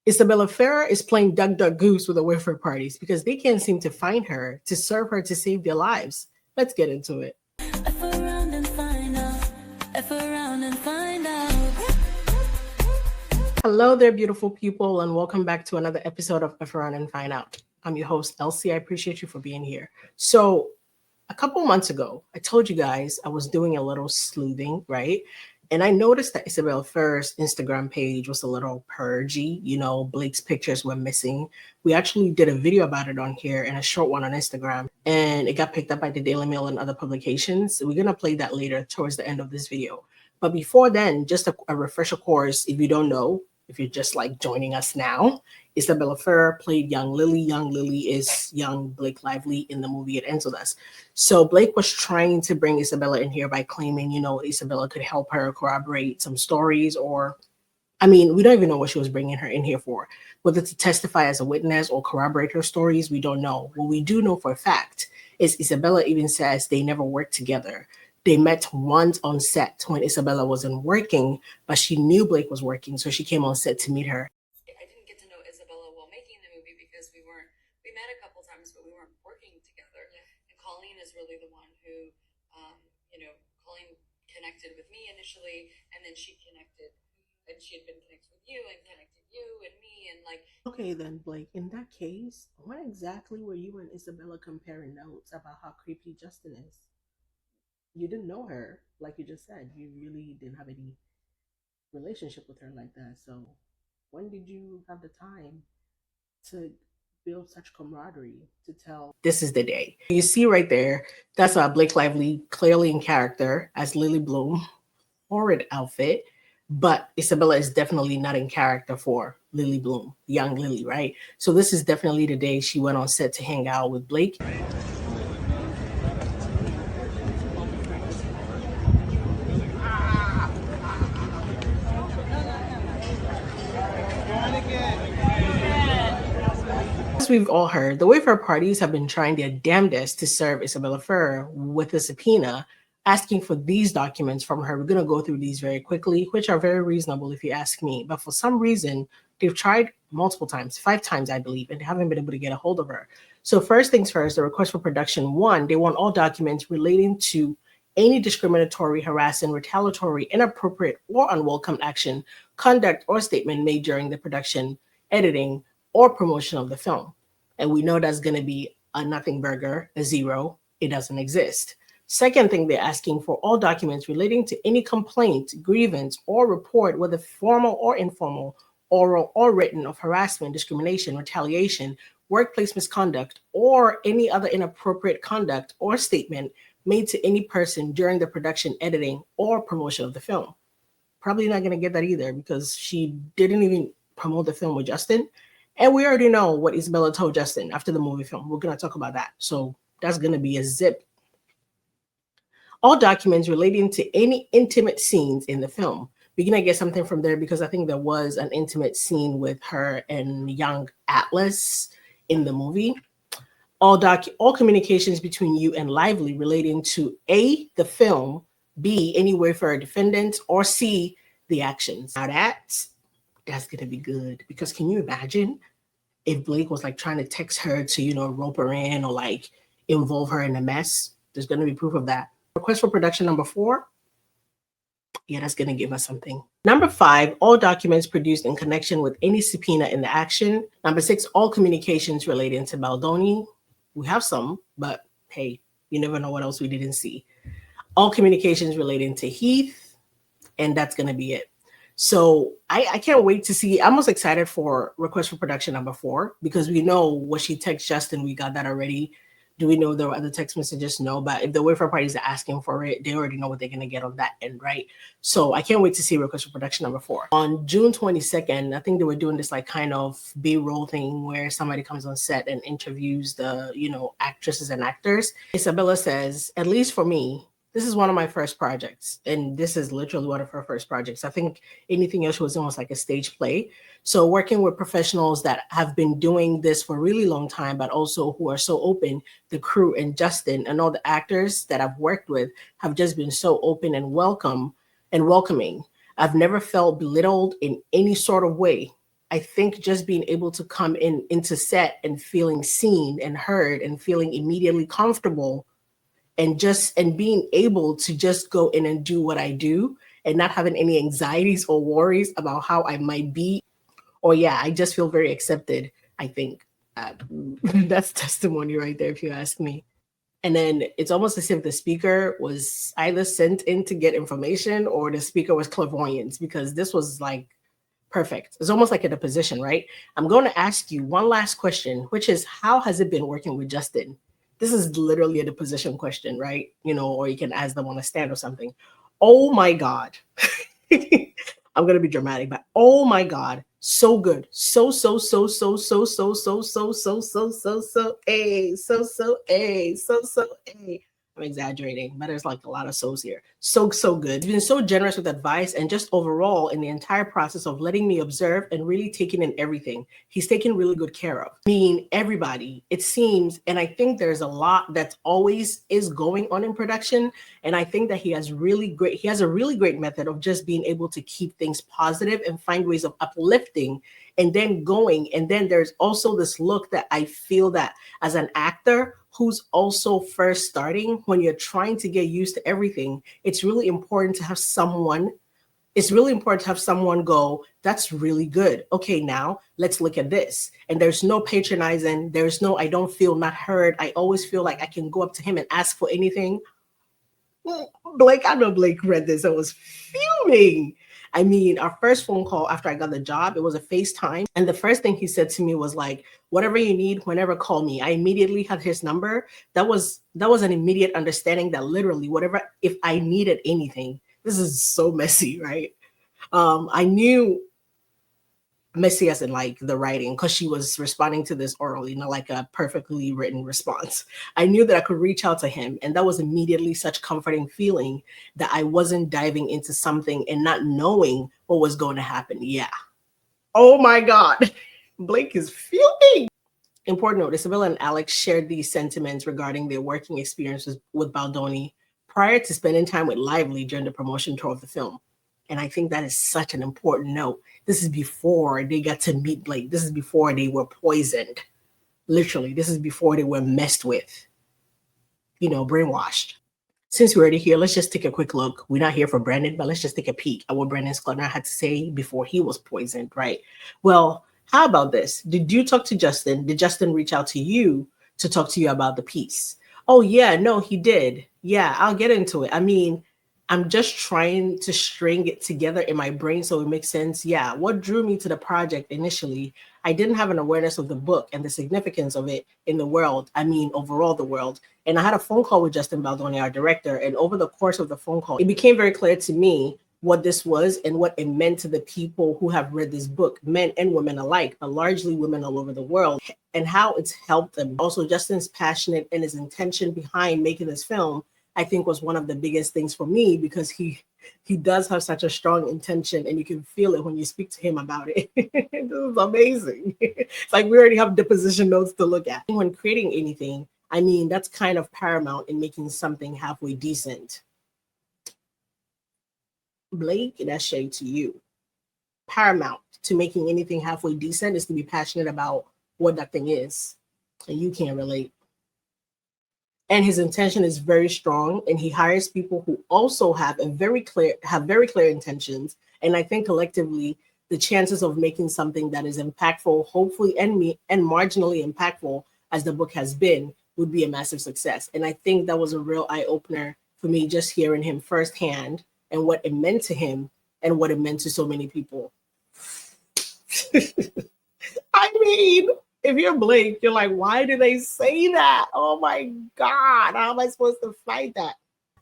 Isabela Ferrer is playing Duck Duck Goose with the Wayfair parties because they can't seem to find her to serve her to save their lives. Let's get into it. F around and find out. F around and find out. Hello there, beautiful people, and welcome back to another episode of F Around and Find Out. I'm your host, Elsie. I appreciate you for being here. So, a couple months ago, I told you guys I was doing a little sleuthing, right? And I noticed that Isabela Ferrer's Instagram page was a little purgy. You know, Blake's pictures were missing. We actually did a video about it on here and a short one on Instagram, and it got picked up by the Daily Mail and other publications. We're going to play that later towards the end of this video. But before then, just a refresher course, if you don't know, if you're just like joining us now, Isabela Ferrer played young Lily. Young Lily is young Blake Lively in the movie It Ends With Us. So Blake was trying to bring Isabella in here by claiming, you know, Isabella could help her corroborate some stories, or, I mean, we don't even know what she was bringing her in here for. Whether to testify as a witness or corroborate her stories, we don't know. What we do know for a fact is Isabella even says they never worked together. They met once on set when Isabella wasn't working, but she knew Blake was working, so she came on set to meet her. I didn't get to know Isabella while making the movie because we met a couple times, but we weren't working together. Yeah. And Colleen is really the one who, Colleen connected with me initially, and then she connected, and she had been connected with you and connected you and me, and like. Okay then, Blake, in that case, when exactly were you and Isabella comparing notes about how creepy Justin is? You didn't know her, like you just said. You really didn't have any relationship with her like that. So when did you have the time to build such camaraderie to tell this is the day? You see right there, that's Blake Lively, clearly in character as Lily Bloom. Horrid outfit, but Isabella is definitely not in character for Lily Bloom, young Lily, right? So this is definitely the day she went on set to hang out with Blake. As we've all heard, the Wayfair parties have been trying their damnedest to serve Isabela Ferrer with a subpoena, asking for these documents from her. We're going to go through these very quickly, which are very reasonable if you ask me. But for some reason, they've tried multiple times, 5 times, I believe, and haven't been able to get a hold of her. So first things first, the request for production 1, they want all documents relating to any discriminatory, harassing, retaliatory, inappropriate, or unwelcome action, conduct, or statement made during the production, editing, or promotion of the film. And we know that's going to be a nothing burger, a 0. It doesn't exist. Second thing, they're asking for all documents relating to any complaint, grievance, or report, whether formal or informal, oral or written, of harassment, discrimination, retaliation, workplace misconduct, or any other inappropriate conduct or statement made to any person during the production, editing, or promotion of the film. Probably not going to get that either because she didn't even promote the film with Justin. And we already know what Isabella told Justin after the movie film. We're going to talk about that. So that's going to be a zip. All documents relating to any intimate scenes in the film. We're going to get something from there because I think there was an intimate scene with her and young Atlas in the movie. All communications between you and Lively relating to A, the film, B, any Wayfair defendant, or C, the actions. Now that's going to be good because can you imagine if Blake was like trying to text her to, rope her in or like involve her in a mess? There's going to be proof of that. Request for production number 4. Yeah, that's going to give us something. Number 5, all documents produced in connection with any subpoena in the action. Number 6, all communications relating to Baldoni. We have some, but hey, you never know what else we didn't see. All communications relating to Heath, and that's going to be it. So I can't wait to see. I'm most excited for request for production number 4 because we know what she texted Justin. We got that already. Do we know there were other text messages? No, but if the Wayfair parties are asking for it, they already know what they're going to get on that end, right? So I can't wait to see request for production number 4. On June 22nd, I think they were doing this like kind of B-roll thing where somebody comes on set and interviews the, actresses and actors. Isabella says, at least for me, this is one of my first projects. And this is literally one of her first projects. I think anything else was almost like a stage play. So working with professionals that have been doing this for a really long time, but also who are so open, the crew and Justin and all the actors that I've worked with have just been so open and welcoming. I've never felt belittled in any sort of way. I think just being able to come into set and feeling seen and heard and feeling immediately comfortable and being able to just go in and do what I do and not having any anxieties or worries about how I might be, or yeah, I just feel very accepted. I think that's testimony right there, if you ask me. And then it's almost as if the speaker was either sent in to get information or the speaker was clairvoyant, because this was like perfect. It's almost like in a position, right? I'm going to ask you one last question, which is, how has it been working with Justin? This is literally a deposition question, right? You know, or you can ask them on a stand or something. Oh my God. I'm gonna be dramatic, but oh my God, so good. So I'm exaggerating, but there's like a lot of so's here. So good. He's been so generous with advice and just overall in the entire process of letting me observe and really taking in everything. He's taken really good care of. I mean, everybody, it seems, and I think there's a lot that always is going on in production. And I think that he has a really great method of just being able to keep things positive and find ways of uplifting and then going. And then there's also this look that I feel that as an actor who's also first starting, when you're trying to get used to everything, it's really important to have someone go, that's really good. Okay, now let's look at this. And there's no patronizing. There's no, I don't feel not heard. I always feel like I can go up to him and ask for anything. Blake, I know Blake read this. I was fuming. I mean, our first phone call after I got the job, it was a FaceTime. And the first thing he said to me was like, whatever you need, whenever, call me. I immediately had his number. That was an immediate understanding that literally whatever, if I needed anything, this is so messy, right? I knew messy as in like the writing, because she was responding to this orally, not like a perfectly written response. I knew that I could reach out to him, and that was immediately such comforting feeling that I wasn't diving into something and not knowing what was going to happen. Yeah. Oh my God. Blake is fuming. Important note, Isabella and Alex shared these sentiments regarding their working experiences with Baldoni prior to spending time with Lively during the promotion tour of the film. And I think that is such an important note. This is before they got to meet Blake. This is before they were poisoned. Literally, this is before they were messed with, brainwashed. Since we're already here, let's just take a quick look. We're not here for Brandon, but let's just take a peek at what Brandon Sklenar had to say before he was poisoned, right? Well, how about this? Did you talk to Justin? Did Justin reach out to you to talk to you about the piece? Oh, yeah, no, he did. Yeah, I'll get into it. I mean, I'm just trying to string it together in my brain so it makes sense. Yeah, what drew me to the project initially, I didn't have an awareness of the book and the significance of it in the world. I mean, overall the world. And I had a phone call with Justin Baldoni, our director. And over the course of the phone call, it became very clear to me what this was and what it meant to the people who have read this book, men and women alike, but largely women all over the world, and how it's helped them. Also, Justin's passionate and his intention behind making this film, I think, was one of the biggest things for me, because he does have such a strong intention, and you can feel it when you speak to him about it. This is amazing. It's like we already have deposition notes to look at. When creating anything, I mean, that's kind of paramount in making something halfway decent. Blake, that's shade to you. Paramount to making anything halfway decent is to be passionate about what that thing is, and you can't relate. And his intention is very strong, and he hires people who also have very clear intentions. And I think collectively, the chances of making something that is impactful, hopefully, and marginally impactful, as the book has been, would be a massive success. And I think that was a real eye opener for me, just hearing him firsthand and what it meant to him and what it meant to so many people. I mean, if you're Blake, you're like, why do they say that? Oh my God, how am I supposed to fight that?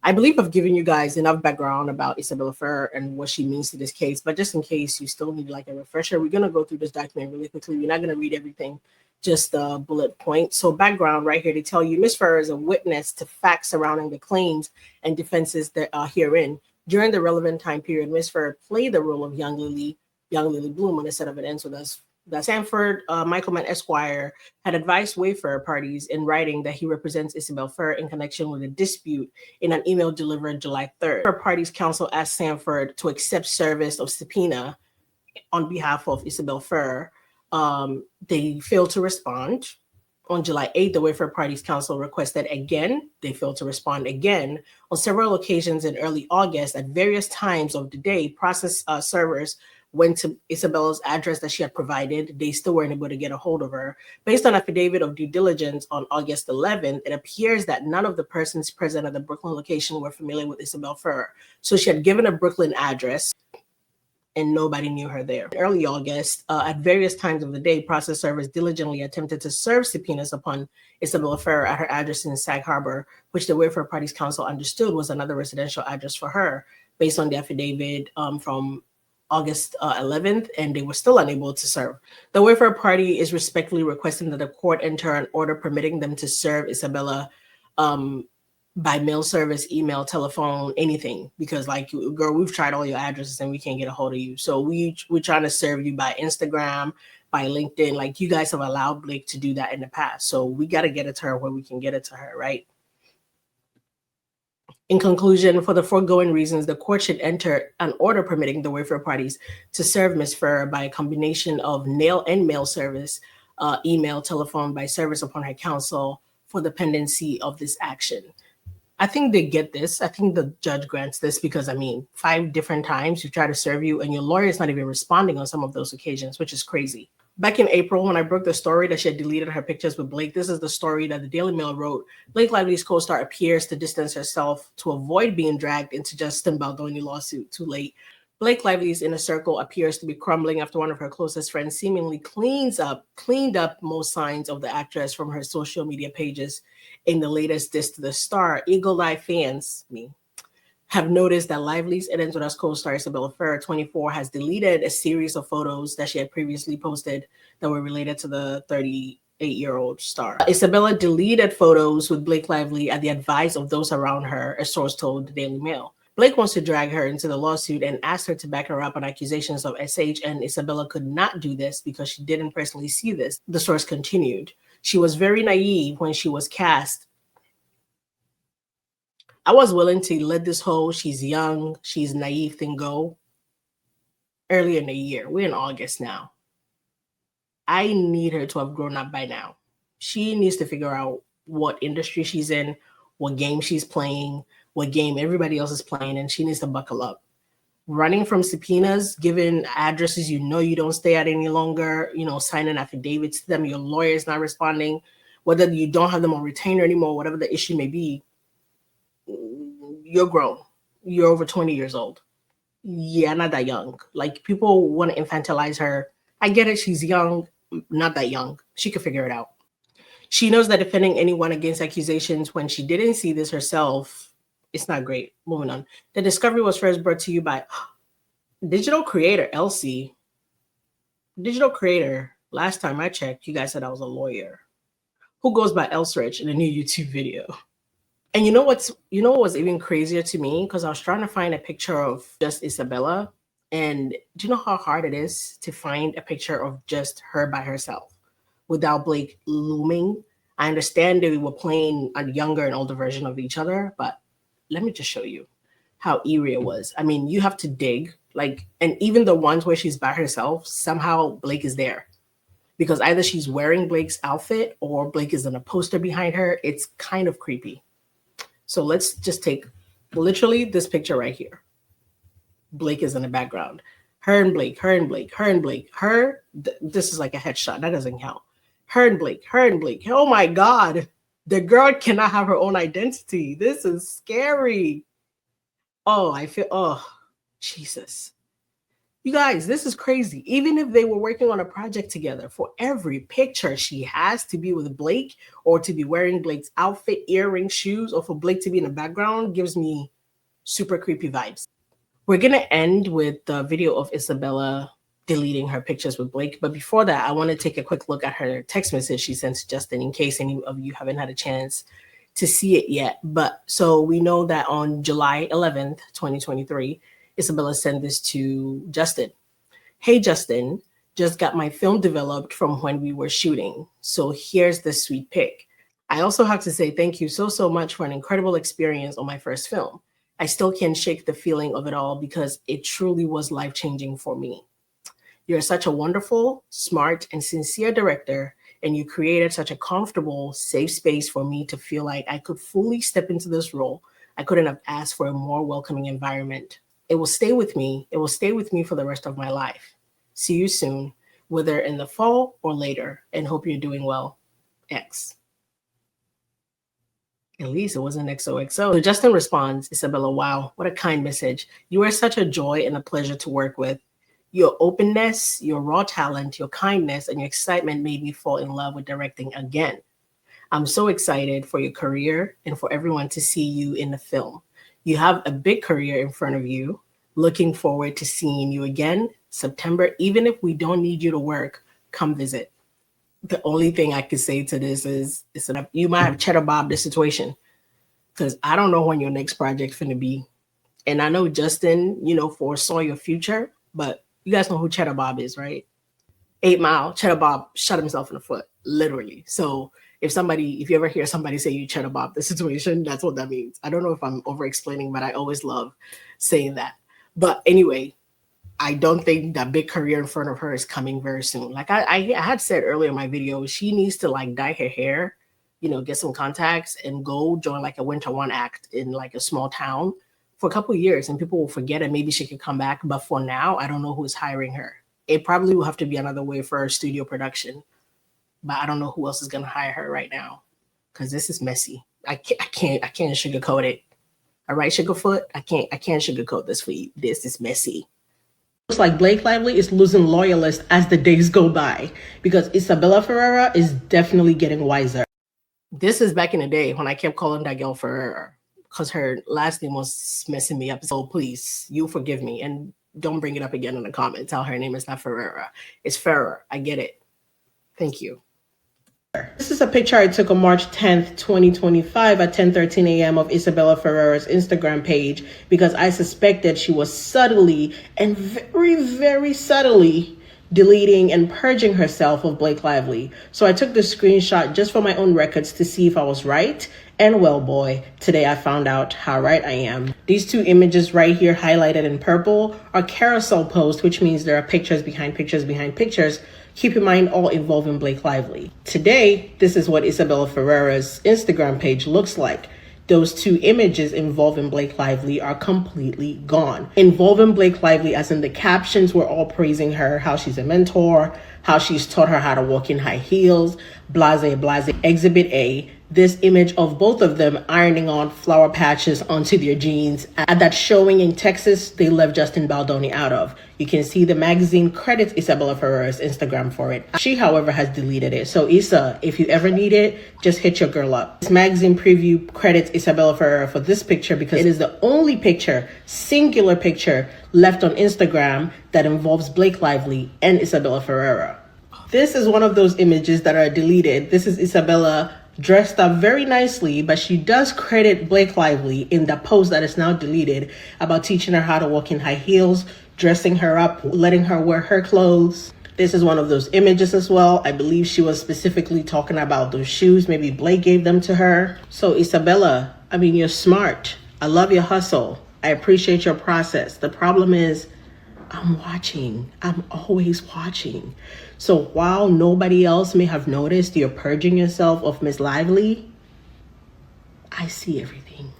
I believe I've given you guys enough background about Isabela Ferrer and what she means to this case, but just in case you still need like a refresher, we're gonna go through this document really quickly. We're not gonna read everything, just a bullet point. So background right here to tell you, Ms. Ferrer is a witness to facts surrounding the claims and defenses that are herein. During the relevant time period, Ms. Ferrer played the role of young Lily Bloom on the set of It Ends With Us. That Sanford Michaelman Esquire had advised Wayfarer parties in writing that he represents Isabela Ferrer in connection with a dispute in an email delivered July 3rd. Her parties counsel asked Sanford to accept service of subpoena on behalf of Isabela Ferrer. They failed to respond. On July 8th, the Wayfair Parties Council requested again. They failed to respond again. On several occasions in early August, at various times of the day, process servers went to Isabella's address that she had provided. They still weren't able to get a hold of her. Based on affidavit of due diligence on August 11th, it appears that none of the persons present at the Brooklyn location were familiar with Isabela Ferrer. So she had given a Brooklyn address, and nobody knew her there. In early August, at various times of the day, process servers diligently attempted to serve subpoenas upon Isabela Ferrer at her address in Sag Harbor, which the Wayfair Parties Council understood was another residential address for her, based on the affidavit from August 11th, and they were still unable to serve. The Wayfair Party is respectfully requesting that the court enter an order permitting them to serve Isabella by mail service, email, telephone, anything, because like, girl, we've tried all your addresses and we can't get a hold of you. So we're trying to serve you by Instagram, by LinkedIn. Like, you guys have allowed Blake to do that in the past. So we got to get it to her where we can get it to her, right? In conclusion, for the foregoing reasons, the court should enter an order permitting the Wayfair Parties to serve Ms. Ferrer by a combination of nail and mail service, email, telephone, by service upon her counsel for the pendency of this action. I think they get this. I think the judge grants this because, I mean, 5 different times you try to serve you and your lawyer is not even responding on some of those occasions, which is crazy. Back in April, when I broke the story that she had deleted her pictures with Blake, this is the story that the Daily Mail wrote. Blake Lively's co-star appears to distance herself to avoid being dragged into Justin Baldoni lawsuit. Too late. Blake Lively's inner circle appears to be crumbling after one of her closest friends seemingly cleaned up most signs of the actress from her social media pages. In the latest diss to the star, Eagle Eye fans, me, have noticed that Lively's Eden Toda's co-star Isabella Ferrer, 24, has deleted a series of photos that she had previously posted that were related to the 38-year-old star. Isabella deleted photos with Blake Lively at the advice of those around her, a source told the Daily Mail. Blake wants to drag her into the lawsuit and asked her to back her up on accusations of SH, and Isabella could not do this because she didn't personally see this. The source continued. She was very naive when she was cast. I was willing to let this whole she's young, she's naive thing go earlier in the year. We're in August now. I need her to have grown up by now. She needs to figure out what industry she's in, what game she's playing, what game everybody else is playing, and she needs to buckle up. Running from subpoenas, giving addresses you know you don't stay at any longer, signing affidavits to them, your lawyer is not responding, whether you don't have them on retainer anymore, whatever the issue may be, you're grown. You're over 20 years old. Yeah, not that young. Like, people want to infantilize her. I get it. She's young, not that young. She could figure it out. She knows that defending anyone against accusations when she didn't see this herself, it's not great. Moving on. The discovery was first brought to you by digital creator Elsie. Digital creator. Last time I checked, you guys said I was a lawyer. Who goes by Elsrich in a new YouTube video? And you know what was even crazier to me? Because I was trying to find a picture of just Isabella. And do you know how hard it is to find a picture of just her by herself without Blake looming? I understand that we were playing a younger and older version of each other, but let me just show you how eerie it was. I mean, you have to dig, and even the ones where she's by herself, somehow Blake is there. Because either she's wearing Blake's outfit or Blake is in a poster behind her. It's kind of creepy. So let's just take literally this picture right here. Blake is in the background. Her and Blake, her and Blake, her and Blake. This is like a headshot. That doesn't count. Her and Blake, her and Blake. Oh my God. The girl cannot have her own identity. This is scary. Oh, Jesus. You guys, this is crazy. Even if they were working on a project together, for every picture she has to be with Blake or to be wearing Blake's outfit, earrings, shoes, or for Blake to be in the background gives me super creepy vibes. We're going to end with the video of Isabella deleting her pictures with Blake. But before that, I want to take a quick look at her text message she sent to Justin in case any of you haven't had a chance to see it yet. But so we know that on July 11th, 2023, Isabella sent this to Justin. Hey, Justin, just got my film developed from when we were shooting. So here's the sweet pic. I also have to say thank you so much for an incredible experience on my first film. I still can't shake the feeling of it all because it truly was life-changing for me. You're such a wonderful, smart, and sincere director, and you created such a comfortable, safe space for me to feel like I could fully step into this role. I couldn't have asked for a more welcoming environment. It will stay with me. It will stay with me for the rest of my life. See you soon, whether in the fall or later, and hope you're doing well. X. At least it wasn't XOXO. So Justin responds, Isabella, wow, what a kind message. You are such a joy and a pleasure to work with. Your openness, your raw talent, your kindness, and your excitement made me fall in love with directing again. I'm so excited for your career and for everyone to see you in the film. You have a big career in front of you. Looking forward to seeing you again September. Even if we don't need you to work, come visit. The only thing I could say to this is that you might have cheddar bob the situation, because I don't know when your next project's going to be. And I know Justin, foresaw your future, but you guys know who Cheddar Bob is, right? 8 Mile, Cheddar Bob shot himself in the foot, literally. So if you ever hear somebody say you Cheddar Bob the situation, that's what that means. I don't know if I'm over explaining, but I always love saying that. But anyway, I don't think that big career in front of her is coming very soon. Like I had said earlier in my video, she needs to like dye her hair, get some contacts and go join like a winter one act in like a small town for a couple of years, and people will forget it. Maybe she could come back. But for now, I don't know who's hiring her. It probably will have to be another way for a studio production. But I don't know who else is going to hire her right now, because this is messy. I can't sugarcoat it. All right, Sugarfoot, I can't sugarcoat this for you. This is messy. Looks like Blake Lively is losing loyalists as the days go by, because Isabela Ferrer is definitely getting wiser. This is back in the day when I kept calling that girl Ferrer, because her last name was messing me up. So please, you forgive me, and don't bring it up again in the comments. Tell her name is not Ferreira. It's Ferrer. I get it. Thank you. This is a picture I took on March 10th, 2025 at 10:13 a.m. of Isabella Ferrer's Instagram page, because I suspected she was subtly and very, very subtly deleting and purging herself of Blake Lively. So I took the screenshot just for my own records to see if I was right. And well, boy, today I found out how right I am. These two images right here highlighted in purple are carousel posts, which means there are pictures behind pictures behind pictures. Keep in mind, all involving Blake Lively. Today, this is what Isabella Ferrer's Instagram page looks like. Those two images involving Blake Lively are completely gone. Involving Blake Lively, as in the captions were all praising her, how she's a mentor, how she's taught her how to walk in high heels, blase, blase. Exhibit A, this image of both of them ironing on flower patches onto their jeans at that showing in Texas they left Justin Baldoni out of. You can see the magazine credits Isabella Ferrer's Instagram for it. She, however, has deleted it. So Issa, if you ever need it, just hit your girl up. This magazine preview credits Isabella Ferrer for this picture because it is the only picture, singular picture, left on Instagram that involves Blake Lively and Isabella Ferrer. This is one of those images that are deleted. This is Isabella dressed up very nicely, but she does credit Blake Lively in the post that is now deleted about teaching her how to walk in high heels, dressing her up, letting her wear her clothes. This is one of those images as well. I believe she was specifically talking about those shoes. Maybe Blake gave them to her. So Isabella, you're smart. I love your hustle. I appreciate your process. The problem is, I'm watching. I'm always watching. So while nobody else may have noticed you're purging yourself of Miss Lively, I see everything.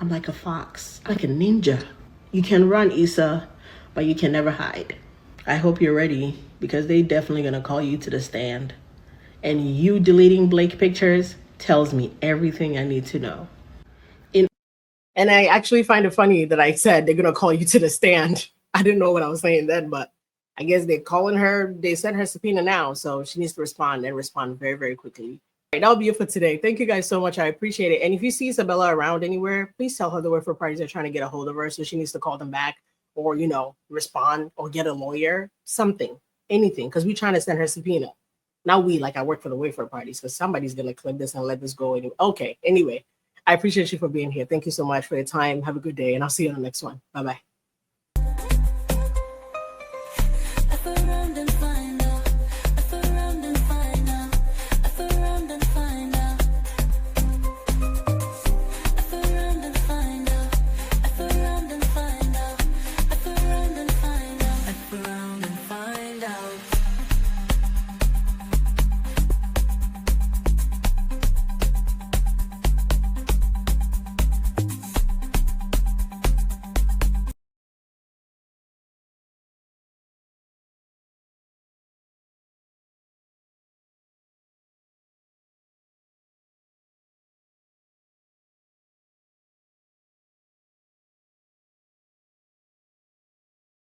I'm like a fox, like a ninja. You can run, Issa, but you can never hide. I hope you're ready, because they definitely gonna call you to the stand. And you deleting Blake pictures tells me everything I need to know. And I actually find it funny that I said they're gonna call you to the stand. I didn't know what I was saying then, but I guess they're calling her. They sent her subpoena now, so she needs to respond and respond very, very quickly. All right, that'll be it for today. Thank you guys so much. I appreciate it. And if you see Isabella around anywhere, please tell her the Wayfair parties are trying to get a hold of her, so she needs to call them back or, respond or get a lawyer, something, anything, because we're trying to send her subpoena. Not we, like I work for the Wayfair parties, because somebody's going to clip this and let this go. Okay, anyway, I appreciate you for being here. Thank you so much for your time. Have a good day, and I'll see you on the next one. Bye-bye.